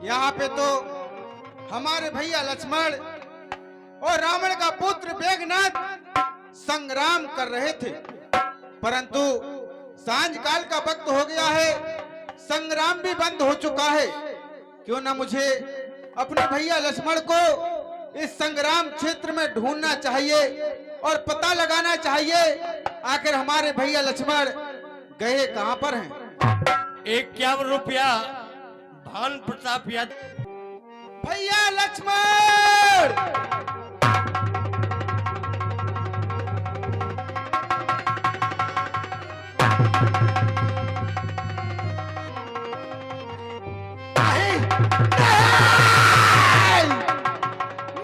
यहाँ पे तो हमारे भैया लक्ष्मण और रावण का पुत्र मेघनाद संग्राम कर रहे थे, परंतु सांझ काल का वक्त हो गया है, संग्राम भी बंद हो चुका है। क्यों ना मुझे अपने भैया लक्ष्मण को इस संग्राम क्षेत्र में ढूंढना चाहिए और पता लगाना चाहिए आखिर हमारे भैया लक्ष्मण गए कहां पर हैं। 51 रुपया भान प्रताप यादव। भैया लक्ष्मण,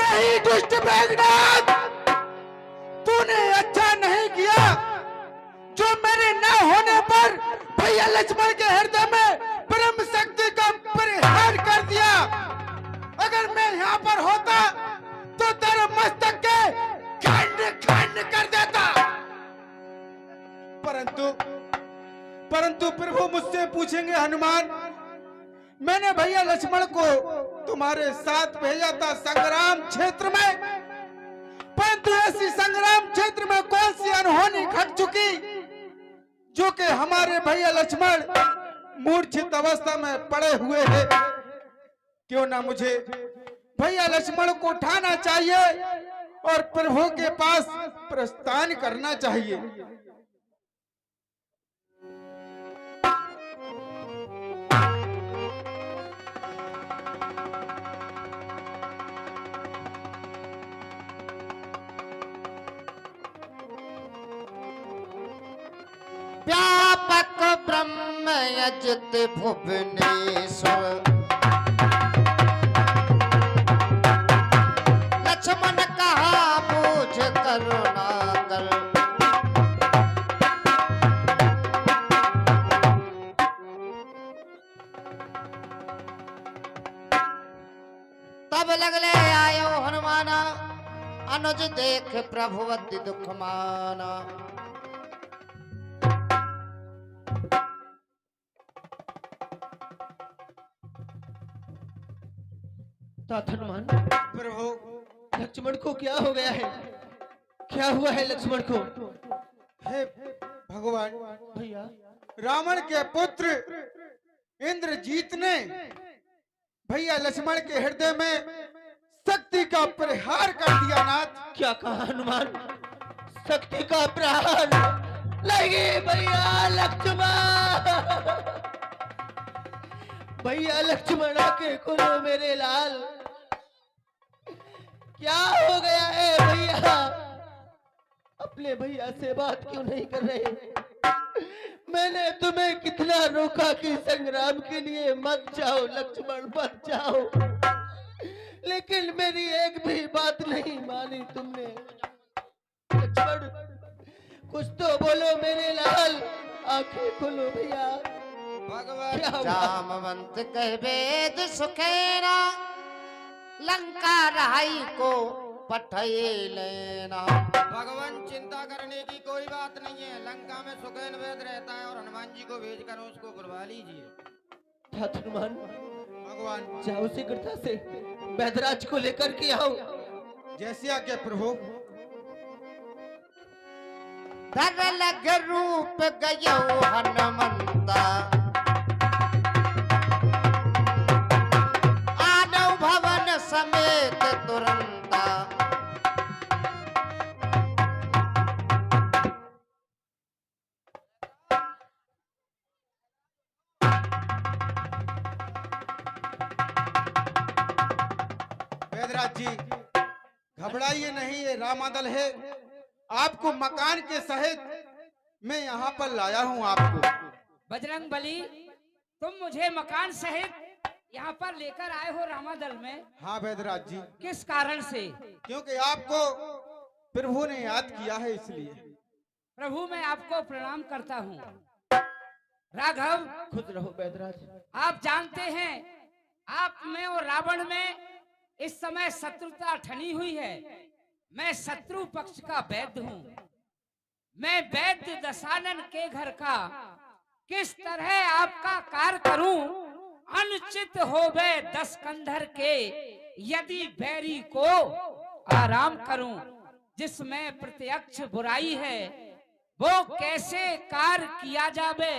नहीं दुष्ट मेघनाद, तूने अच्छा नहीं किया जो मेरे न होने पर भैया लक्ष्मण के हृदय में ब्रह्म शक्ति का परिहार कर दिया। अगर मैं यहाँ पर होता तो तेरे मस्तक के खंड खंड कर देता, परंतु प्रभु मुझसे पूछेंगे हनुमान, मैंने भैया लक्ष्मण को तुम्हारे साथ भेजा था संग्राम क्षेत्र में, परंतु ऐसी संग्राम क्षेत्र में कौन सी अनहोनी घट चुकी जो कि हमारे भैया लक्ष्मण मूर्छित अवस्था में पड़े हुए हैं। क्यों ना मुझे भैया लक्ष्मण को उठाना चाहिए और प्रभु के पास प्रस्थान करना चाहिए। व्यापक ब्रह्म यजित भुवनेश्वर, लक्ष्मण कहा पूछ करुणा कर। तब लगले आयो हनुमाना, अनुज देख प्रभुवति दुख माना। हनुमान, प्रभु लक्ष्मण को क्या हो गया है? क्या हुआ है लक्ष्मण को? हे भगवान, भैया रावण के पुत्र इंद्रजीत ने भैया लक्ष्मण के हृदय में शक्ति का प्रहार कर दिया। नाथ, क्या कहा हनुमान? शक्ति का प्रहार लगे भैया लक्ष्मण, भैया लक्ष्मण के कुलो मेरे लाल, क्या हो गया है भैया? अपने भैया से बात क्यों नहीं कर रहे? मैंने तुम्हें कितना रोका कि संग्राम के लिए मत जाओ लक्ष्मण, मत जाओ, लेकिन मेरी एक भी बात नहीं मानी तुमने। लक्ष्मण, कुछ तो बोलो मेरे लाल, आंखें खोलो भैया। भगवान जामवंत कह वेद सुखेना, लंका रहाई को पठये लेना। भगवान, चिंता करने की कोई बात नहीं है, लंका में सुखेन वेद रहता है और हनुमान जी को भेजकर उसको बुलवा लीजिए। हनुमान, भगवान जाओ शीघ्रता से बैदराज को लेकर के आओ। जैसी आज्ञा प्रभु। धर लग रूप गयो हनुमंता, आनव भवन समेत तुरंता। वेदराज जी, घबराइए नहीं, ये रामादल है, आपको मकान के सहित मैं यहाँ पर लाया हूँ आपको। बजरंग बली, तुम मुझे मकान सहित यहाँ पर लेकर आए हो रामादल में? हाँ वेदराज जी। किस कारण से? क्योंकि आपको प्रभु ने याद किया है इसलिए। प्रभु, मैं आपको प्रणाम करता हूँ। राघव, खुद रहो बैदराज। आप जानते हैं आप में और रावण में इस समय शत्रुता ठनी हुई है। मैं शत्रु पक्ष का वैद्य हूँ। मैं वैद्य दशानन के घर का किस तरह आपका कार्य करूं अनुचित होवे 10 कंधर के, यदि बैरी को आराम करूं। जिसमें प्रत्यक्ष बुराई है वो कैसे कार्य किया जावे।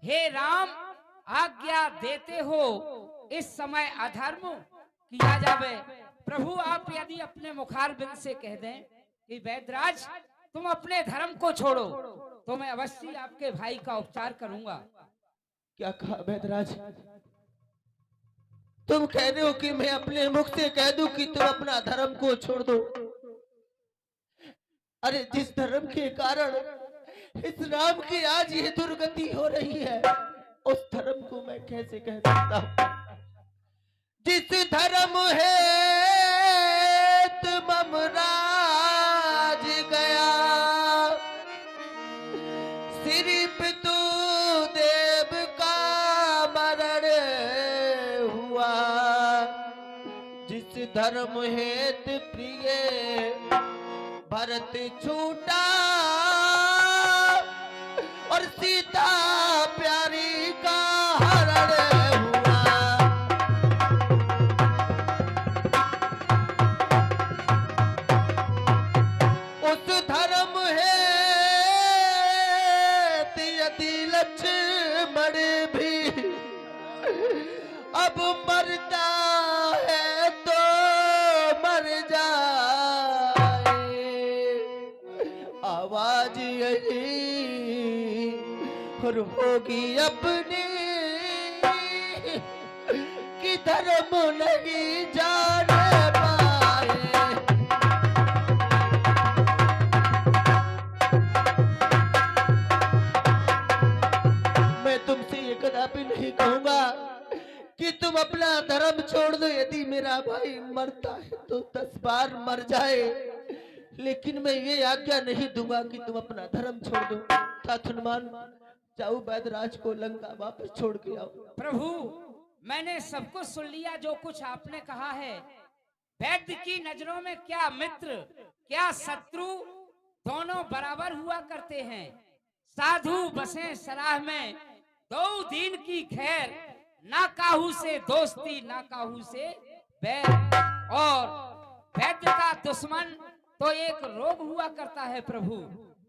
हे राम आज्ञा देते हो, इस समय अधर्म किया जावे। प्रभु आप यदि अपने मुखारबिंद से कह दें कि वैद्यराज तुम अपने धर्म को छोड़ो, तो मैं अवश्य आपके भाई का उपचार करूंगा। क्या कहा वैद्यराज? तुम कह रहे हो कि मैं अपने मुख से कह दूं कि तुम अपना धर्म को छोड़ दो? अरे जिस धर्म के कारण इस राम की आज ये दुर्गति हो रही है, उस धर्म को मैं कैसे कह सकता हूं? जिस धर्म है तुम राज गया, सिर्फ तू देव का मरण हुआ। जिस धर्म हेत प्रिय भरत छूटा, और सीता प्यारी का हरण हुआ। उस धर्म है यदि लक्ष्मण भी अब मरता है तो मर जाए। आवाज यही और होगी अपनी कि धर्म नहीं जान पाए। मैं तुमसे ये कदापि नहीं कहूंगा कि तुम अपना धर्म छोड़ दो। यदि मेरा भाई मरता है तो 10 बार मर जाए, लेकिन मैं ये आज्ञा नहीं दूंगा कि तुम अपना धर्म छोड़ दो। तात हनुमान जाओ, वैद्यराज को लंका वापस छोड़ के आओ। प्रभु मैंने सब कुछ सुन लिया जो कुछ आपने कहा है। वैद्य की नजरों में क्या मित्र क्या शत्रु दोनों बराबर हुआ करते हैं। साधु बसे सराह में 2 दिन की खैर, ना काहू से दोस्ती ना काहू से बैर। और वैद्य का दुश्मन तो एक रोग हुआ करता है प्रभु।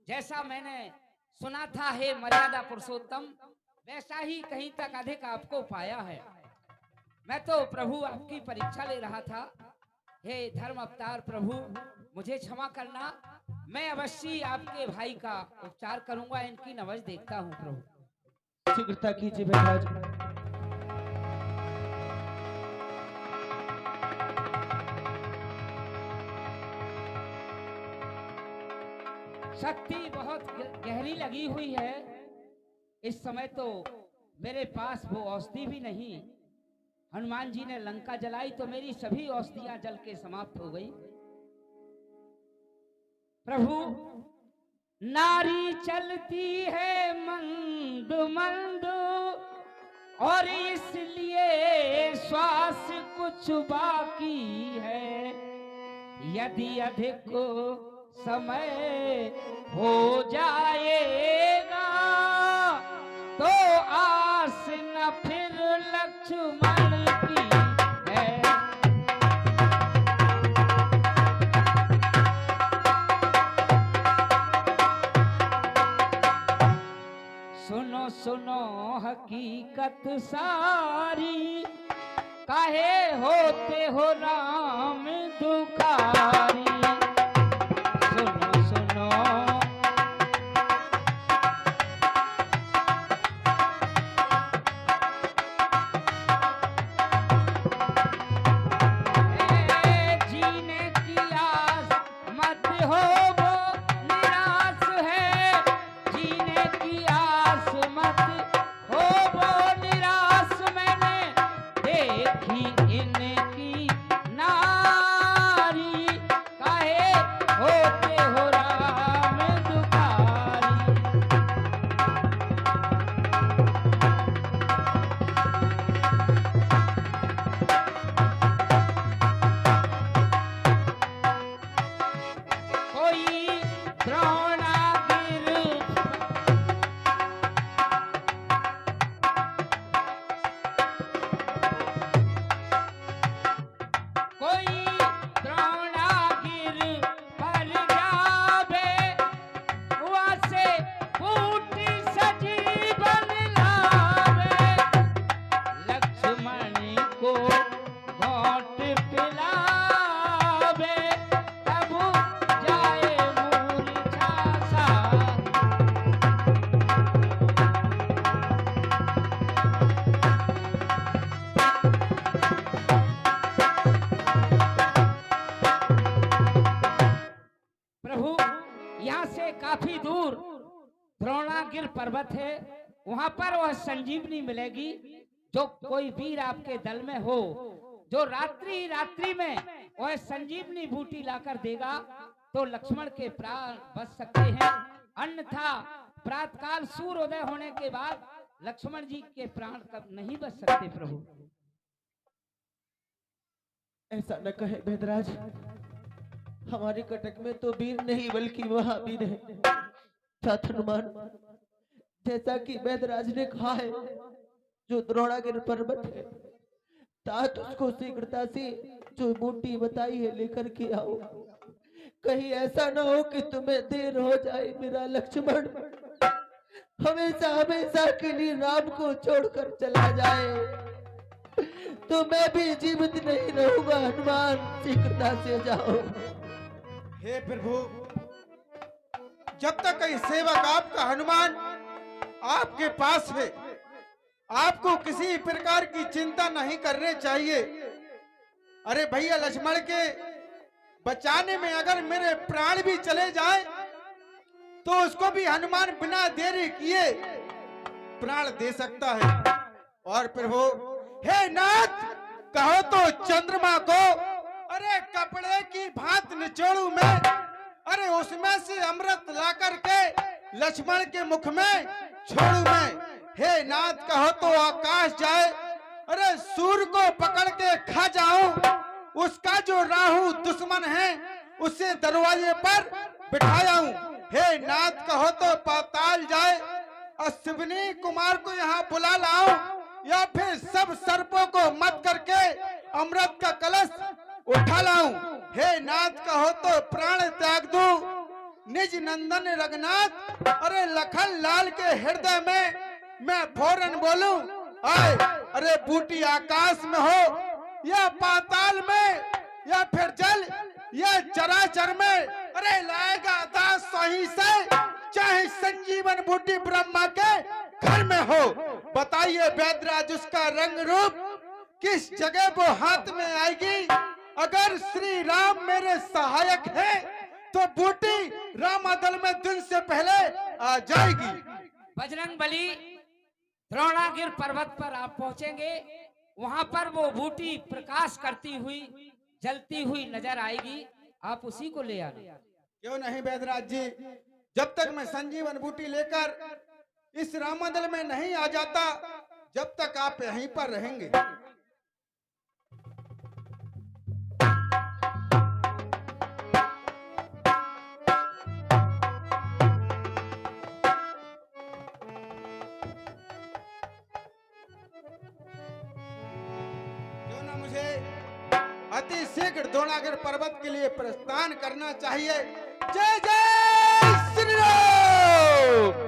जैसा मैंने सुना था हे मर्यादा पुरुषोत्तम, वैसा ही कहीं तक अधिक आपको पाया है। मैं तो प्रभु आपकी परीक्षा ले रहा था। हे धर्म अवतार प्रभु मुझे क्षमा करना, मैं अवश्य आपके भाई का उपचार करूंगा। इनकी नवज देखता हूँ प्रभु। शीघ्रता कीजिए वैद्यराज। शक्ति बहुत गहरी लगी हुई है। इस समय तो मेरे पास वो औषधि भी नहीं। हनुमान जी ने लंका जलाई तो मेरी सभी औषधियां जल के समाप्त हो गई। प्रभु नारी चलती है मंद मंद, और इसलिए श्वास कुछ बाकी है। यदि अधिक समय हो जाएगा तो आस न फिर लक्ष्मण की है। सुनो सुनो हकीकत सारी, काहे होते हो राम दुखारी। सुनो सुनो जीने की आस मत हो वो निराश है। जीने की आस मत हो वो निराश। मैंने देखी इनकी ना लक्ष्मण को घोट पिलावे तब जाए मूर्छा सा। प्रभु यहाँ से काफी दूर द्रोणागिर पर्वत है, वहां पर वह संजीवनी मिलेगी। जो कोई वीर आपके दल में हो, जो रात्रि में वह संजीवनी बूटी लाकर देगा तो लक्ष्मण के प्राण बच सकते हैं, अन्यथा प्रातःकाल सूर्योदय होने के बाद लक्ष्मण जी के प्राण कब नहीं बच सकते। प्रभु ऐसा न कहे भेदराज, हमारे कटक में तो वीर नहीं बल्कि महावीर है। तात हनुमान, जैसा कि वेदराज ने कहा है, जो द्रोणागिर पर्वत है, तात उसको शीघ्रता से जो बूटी बताई है लेकर के आओ। कहीं ऐसा ना हो कि तुम्हें देर हो जाए। मेरा लक्ष्मण हमेशा हमेशा के लिए राम को छोड़कर चला जाए तो मैं भी जीवित नहीं रहूंगा। हनुमान, शीघ्रता से जाओ। हे प्रभु, जब तक ये सेवक आपका हनुमान आपके पास है, आपको किसी प्रकार की चिंता नहीं करनी चाहिए। अरे भैया लक्ष्मण के बचाने में अगर मेरे प्राण भी चले जाए तो उसको भी हनुमान बिना देरी किए प्राण दे सकता है। और प्रभु, हे नाथ, कहो तो चंद्रमा को अरे कपड़े की भांत निचोड़ू मैं, अरे उसमें से अमृत ला करके लक्ष्मण के मुख में छोड़ू मैं। हे नाथ, कहो तो आकाश जाए, अरे सूर्य को पकड़ के खा जाऊं, उसका जो राहु दुश्मन है उसे दरवाजे पर बिठाऊं। हे नाथ, कहो तो पाताल जाए, अश्विनी कुमार को यहाँ बुला लाऊं, या फिर सब सर्पों को मत करके अमृत का कलश उठा लाऊं। हे नाथ, कहो तो प्राण त्याग दूं निज नंदन रघुनाथ, अरे लखन लाल के हृदय में मैं फौरन बोलूं आए। अरे बूटी आकाश में हो या पाताल में या फिर जल या चराचर में, अरे लाएगा दास सही से, चाहे संजीवन बूटी ब्रह्मा के घर में हो। बताइए वेदराज, उसका रंग रूप किस जगह वो हाथ में आएगी। अगर श्री राम मेरे सहायक है तो बूटी रामादल में दिन से पहले आ जाएगी। बजरंग बली, द्रोणागिर पर्वत पर आप पहुंचेंगे, वहां पर वो बूटी प्रकाश करती हुई जलती हुई नजर आएगी, आप उसी को ले आना। क्यों नहीं वेदराज जी, जब तक मैं संजीवन बूटी लेकर इस रामादल में नहीं आ जाता, जब तक आप यहीं पर रहेंगे। क्यों ना मुझे अति शीघ्र द्रोणागिर पर्वत के लिए प्रस्थान करना चाहिए। जय जय श्री राम।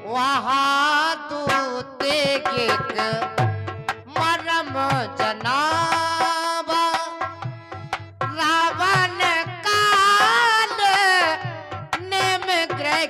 वहाँ तू तेगिक मरम जनाबा, रावण काल निम ग्रह